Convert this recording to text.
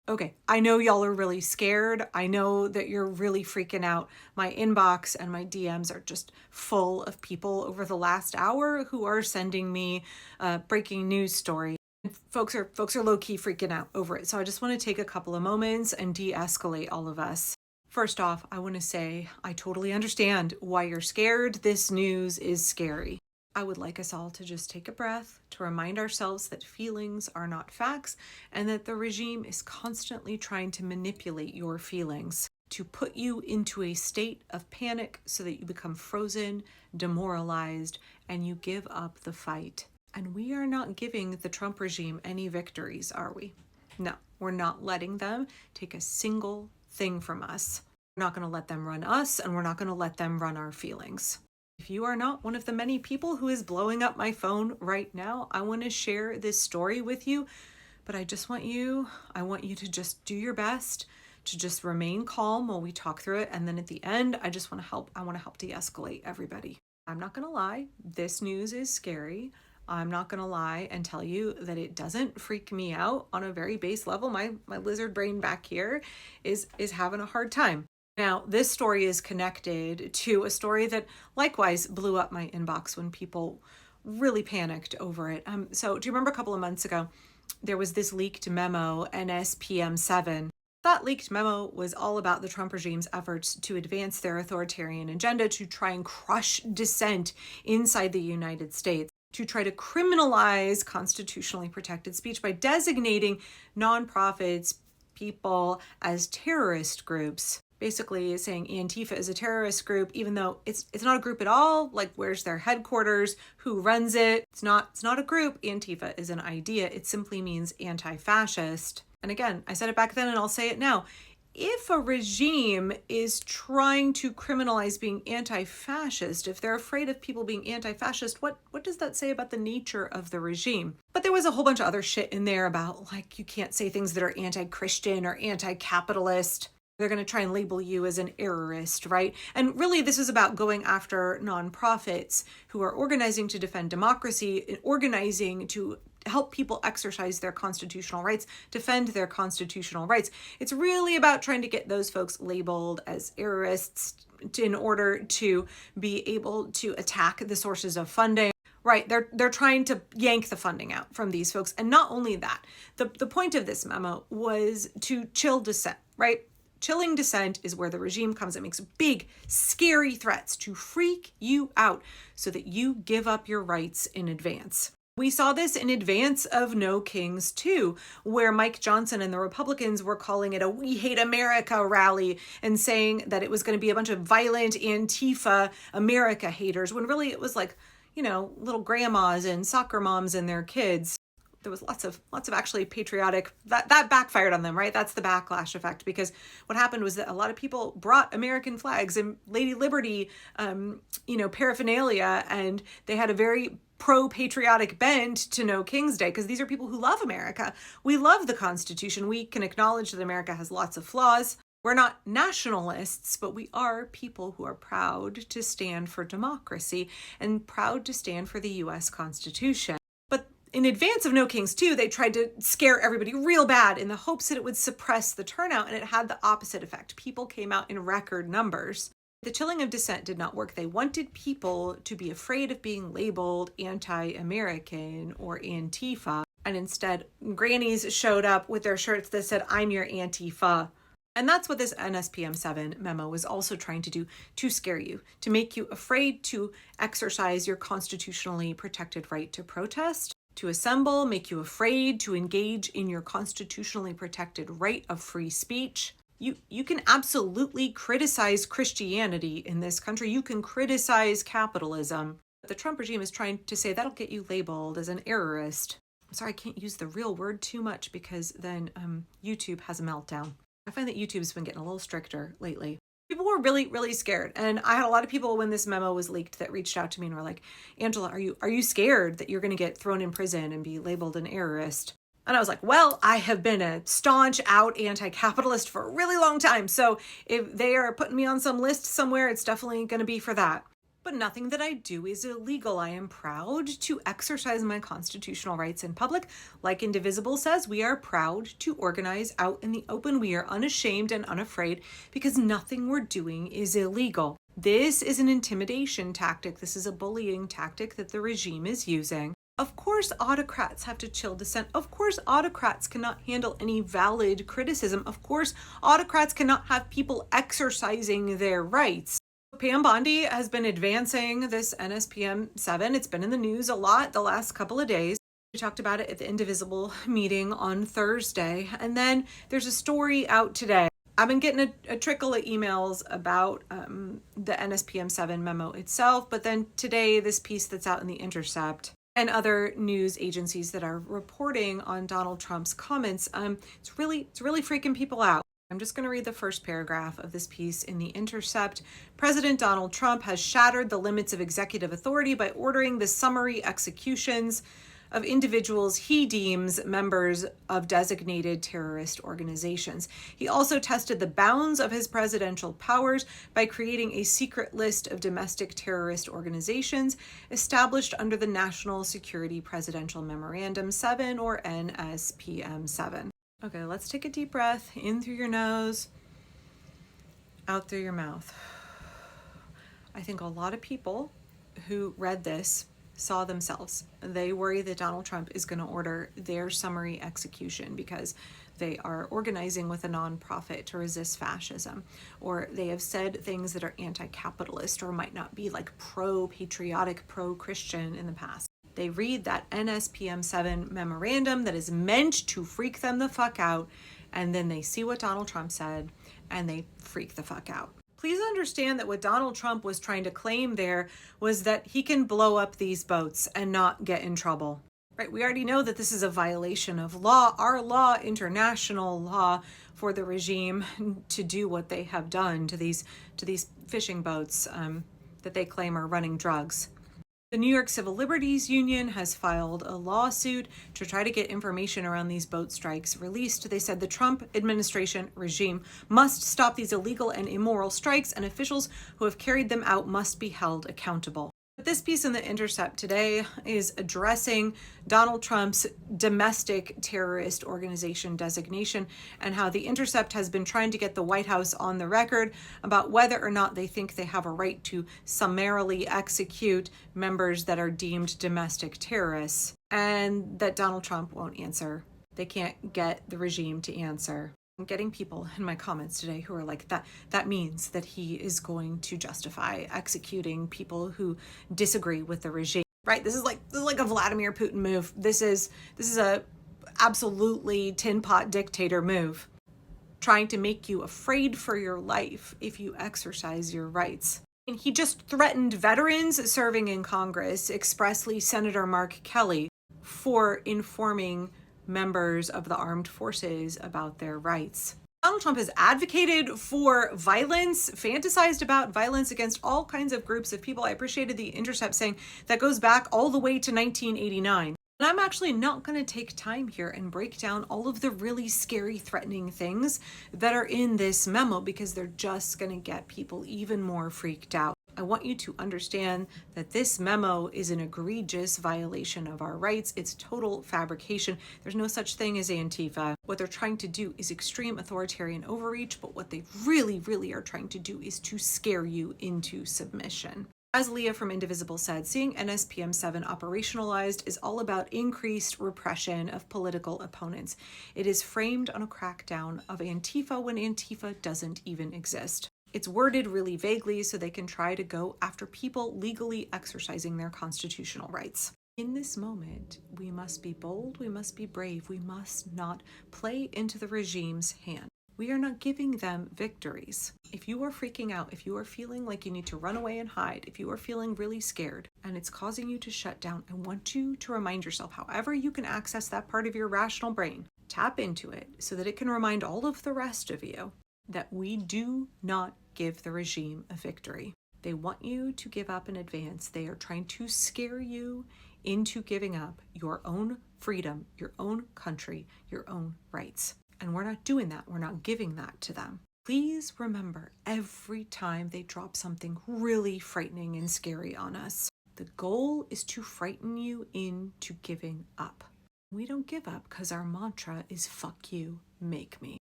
Okay, I know y'all are really scared. I know that you're really freaking out. My inbox and my DMs are just full of people over the last hour who are sending me breaking news story. Folks are low-key freaking out over it. So I just want to take a couple of moments and de-escalate all of us. First off, I want to say I totally understand why you're scared. This news is scary. I would like us all to just take a breath, to remind ourselves that feelings are not facts and that the regime is constantly trying to manipulate your feelings, to put you into a state of panic so that you become frozen, demoralized, and you give up the fight. And we are not giving the Trump regime any victories, are we? No, we're not letting them take a single thing from us. We're not going to let them run us, and we're not going to let them run our feelings. If you are not one of the many people who is blowing up my phone right now, I want to share this story with you, but I want you to just do your best to just remain calm while we talk through it. And then at the end, I want to help de-escalate everybody. I'm not going to lie. This news is scary. I'm not going to lie and tell you that it doesn't freak me out on a very base level. My lizard brain back here is having a hard time. Now, this story is connected to a story that likewise blew up my inbox when people really panicked over it. So do you remember a couple of months ago, there was this leaked memo, NSPM7. That leaked memo was all about the Trump regime's efforts to advance their authoritarian agenda to try and crush dissent inside the United States, to try to criminalize constitutionally protected speech by designating nonprofits, people as terrorist groups. Basically saying Antifa is a terrorist group, even though it's not a group at all. Like, where's their headquarters? Who runs it? It's not a group. Antifa is an idea. It simply means anti-fascist. And again, I said it back then and I'll say it now. If a regime is trying to criminalize being anti-fascist, if they're afraid of people being anti-fascist, what does that say about the nature of the regime? But there was a whole bunch of other shit in there about, like, you can't say things that are anti-Christian or anti-capitalist. They're going to try and label you as an errorist, right? And really, this is about going after nonprofits who are organizing to defend democracy, organizing to help people exercise their constitutional rights, defend their constitutional rights. It's really about trying to get those folks labeled as errorists in order to be able to attack the sources of funding. Right, they're trying to yank the funding out from these folks. And not only that, the point of this memo was to chill dissent, right? Chilling dissent is where the regime comes and makes big, scary threats to freak you out so that you give up your rights in advance. We saw this in advance of No Kings 2, where Mike Johnson and the Republicans were calling it a We Hate America rally and saying that it was going to be a bunch of violent Antifa America haters, when really it was like, little grandmas and soccer moms and their kids. There was lots of actually patriotic, that backfired on them, right? That's the backlash effect, because what happened was that a lot of people brought American flags and Lady Liberty, paraphernalia, and they had a very pro-patriotic bent to No King's Day, because these are people who love America. We love the Constitution. We can acknowledge that America has lots of flaws. We're not nationalists, but we are people who are proud to stand for democracy and proud to stand for the U.S. Constitution. In advance of No Kings 2, they tried to scare everybody real bad in the hopes that it would suppress the turnout, and it had the opposite effect. People came out in record numbers. The chilling of dissent did not work. They wanted people to be afraid of being labeled anti-American or Antifa, and instead, grannies showed up with their shirts that said, "I'm your Antifa." And that's what this NSPM7 memo was also trying to do, to scare you, to make you afraid to exercise your constitutionally protected right to protest, to assemble, make you afraid to engage in your constitutionally protected right of free speech. You can absolutely criticize Christianity in this country. You can criticize capitalism. But the Trump regime is trying to say that'll get you labeled as an errorist. I'm sorry, I can't use the real word too much because then YouTube has a meltdown. I find that YouTube's been getting a little stricter lately. People were really, really scared. And I had a lot of people when this memo was leaked that reached out to me and were like, "Angela, are you scared that you're going to get thrown in prison and be labeled an errorist?" And I was like, well, I have been a staunch out anti-capitalist for a really long time. So if they are putting me on some list somewhere, it's definitely going to be for that. but nothing that I do is illegal. I am proud to exercise my constitutional rights in public. Like Indivisible says, we are proud to organize out in the open. We are unashamed and unafraid because nothing we're doing is illegal. This is an intimidation tactic. This is a bullying tactic that the regime is using. Of course, autocrats have to chill dissent. Of course, autocrats cannot handle any valid criticism. Of course, autocrats cannot have people exercising their rights. Pam Bondi has been advancing this NSPM 7. It's been in the news a lot the last couple of days. We talked about it at the Indivisible meeting on Thursday. And then there's a story out today. I've been getting a trickle of emails about the NSPM 7 memo itself, but then today this piece that's out in The Intercept and other news agencies that are reporting on Donald Trump's comments, it's really freaking people out. I'm just going to read the first paragraph of this piece in The Intercept. President Donald Trump has shattered the limits of executive authority by ordering the summary executions of individuals he deems members of designated terrorist organizations. He also tested the bounds of his presidential powers by creating a secret list of domestic terrorist organizations established under the National Security Presidential Memorandum 7, or NSPM 7. Okay, let's take a deep breath in through your nose, out through your mouth. I think a lot of people who read this saw themselves. They worry that Donald Trump is going to order their summary execution because they are organizing with a nonprofit to resist fascism, or they have said things that are anti-capitalist or might not be like pro-patriotic, pro-Christian in the past. They read that NSPM 7 memorandum that is meant to freak them the fuck out, and then they see what Donald Trump said and they freak the fuck out. Please understand that what Donald Trump was trying to claim there was that he can blow up these boats and not get in trouble. Right? We already know that this is a violation of law, our law, international law, for the regime to do what they have done to these fishing boats that they claim are running drugs. The New York Civil Liberties Union has filed a lawsuit to try to get information around these boat strikes released. They said the Trump administration regime must stop these illegal and immoral strikes, and officials who have carried them out must be held accountable. But this piece in The Intercept today is addressing Donald Trump's domestic terrorist organization designation and how The Intercept has been trying to get the White House on the record about whether or not they think they have a right to summarily execute members that are deemed domestic terrorists, and that Donald Trump won't answer. They can't get the regime to answer. I'm getting people in my comments today who are like, that means that he is going to justify executing people who disagree with the regime, right? This is like a Vladimir Putin move. This is a absolutely tin pot dictator move, trying to make you afraid for your life if you exercise your rights. And he just threatened veterans serving in Congress, expressly Senator Mark Kelly, for informing members of the armed forces about their rights. Donald Trump has advocated for violence, fantasized about violence against all kinds of groups of people. I appreciated The Intercept saying that goes back all the way to 1989. And I'm actually not going to take time here and break down all of the really scary, threatening things that are in this memo because they're just going to get people even more freaked out. I want you to understand that this memo is an egregious violation of our rights. It's total fabrication. There's no such thing as Antifa. What they're trying to do is extreme authoritarian overreach, but what they really are trying to do is to scare you into submission. As Leah from Indivisible said, seeing NSPM 7 operationalized is all about increased repression of political opponents. It is framed on a crackdown of Antifa when Antifa doesn't even exist. It's worded really vaguely so they can try to go after people legally exercising their constitutional rights. In this moment, we must be bold, we must be brave, we must not play into the regime's hand. We are not giving them victories. If you are freaking out, if you are feeling like you need to run away and hide, if you are feeling really scared and it's causing you to shut down, I want you to remind yourself, however you can access that part of your rational brain, tap into it so that it can remind all of the rest of you that we do not give the regime a victory. They want you to give up in advance. They are trying to scare you into giving up your own freedom, your own country, your own rights. And we're not doing that. We're not giving that to them. Please remember, every time they drop something really frightening and scary on us, the goal is to frighten you into giving up. We don't give up because our mantra is fuck you, make me.